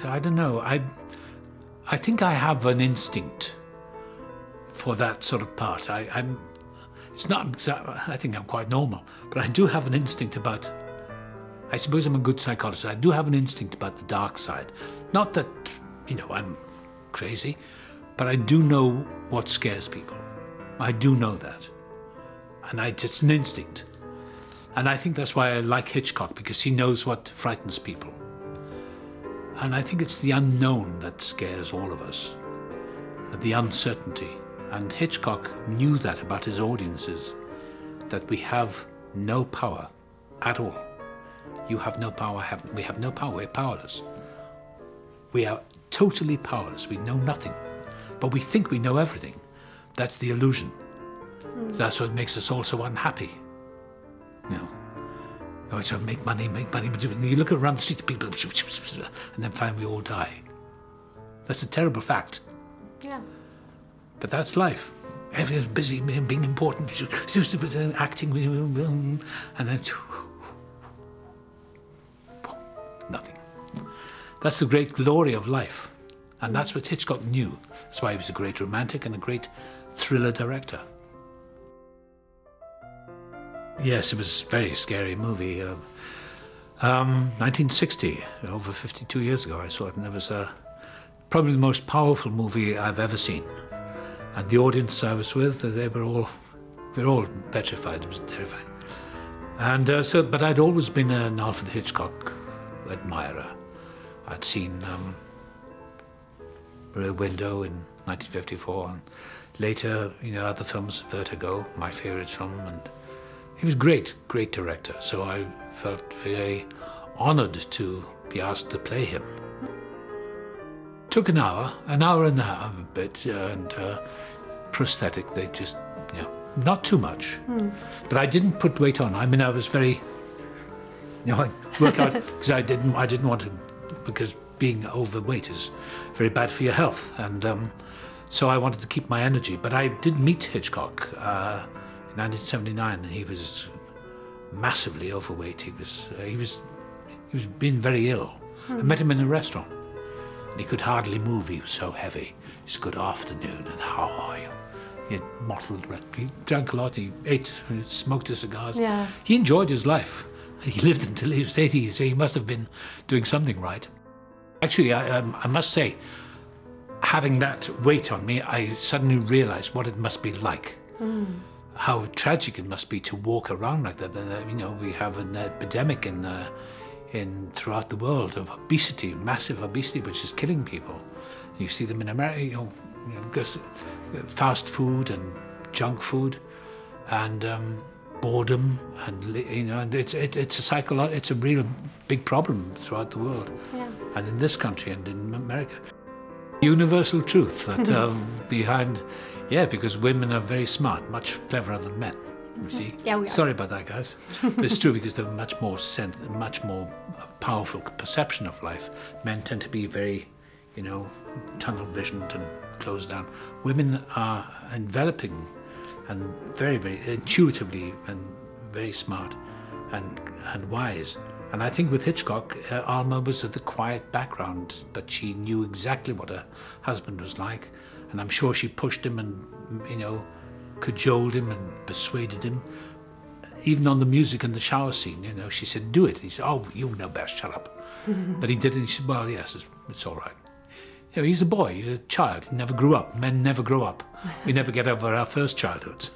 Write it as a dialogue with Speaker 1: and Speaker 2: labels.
Speaker 1: part, I don't know. I think I have an instinct for that sort of part. It's not exactly, I think I'm quite normal, but I do have an instinct about, I suppose I'm a good psychologist, I do have an instinct about the dark side. Not that, you know, I'm crazy, but I do know what scares people. I do know that. And it's an instinct. And I think that's why I like Hitchcock, because he knows what frightens people. And I think it's the unknown that scares all of us, the uncertainty. And Hitchcock knew that about his audiences, that we have no power at all. You have no power, we have no power, we're powerless. We are totally powerless, we know nothing. But we think we know everything. That's the illusion. That's what makes us all so unhappy. You know, oh, so make money. You look around the street, people, and then find we all die. That's a terrible fact.
Speaker 2: Yeah.
Speaker 1: But that's life. Everyone's busy being important, acting, and then nothing. That's the great glory of life. And that's what Hitchcock knew. That's why he was a great romantic and a great thriller director. Yes, it was a very scary movie. 1960, over 52 years ago I saw it, and it was probably the most powerful movie I've ever seen. And the audience I was with, we were all petrified. It was terrifying. And but I'd always been an Alfred Hitchcock admirer. I'd seen Rear Window in 1954, and later, you know, other films, Vertigo, my favourite film, and he was great director. So I felt very honoured to be asked to play him. Took an hour and a bit, and prosthetic. They just, you know, not too much, but I didn't put weight on. I mean, I was very, you know, I work out because I didn't want to, because being overweight is very bad for your health, and so I wanted to keep my energy. But I did meet Hitchcock in 1979, and he was massively overweight. He was being very ill. I met him in a restaurant. And he could hardly move, he was so heavy. He said, "Good afternoon, and how are you?" He had mottled, he drank a lot, he ate, he smoked his cigars.
Speaker 2: Yeah.
Speaker 1: He enjoyed his life. He lived until he was 80, so he must have been doing something right. Actually, I must say, having that weight on me, I suddenly realized what it must be like. How tragic it must be to walk around like that. You know, we have an epidemic throughout the world of obesity, massive obesity, which is killing people. You see them in America, you know fast food and junk food, and boredom, and you know, and it's a real big problem throughout the world, and in this country and in America. Universal truth that behind, because women are very smart, much cleverer than men. You see?
Speaker 2: Yeah, we are.
Speaker 1: Sorry about that, guys. But it's true, because they have much more powerful perception of life. Men tend to be very, you know, tunnel visioned and closed down. Women are enveloping and very, very intuitively and very smart and wise. And I think with Hitchcock, Alma was at the quiet background, but she knew exactly what her husband was like. And I'm sure she pushed him and, you know, cajoled him and persuaded him. Even on the music in the shower scene, you know, she said, "Do it." He said, "Oh, you know best, shut up." But he did it, and she said, "Well, yes, it's all right." You know, he's a boy, he's a child, he never grew up. Men never grow up. We never get over our first childhoods.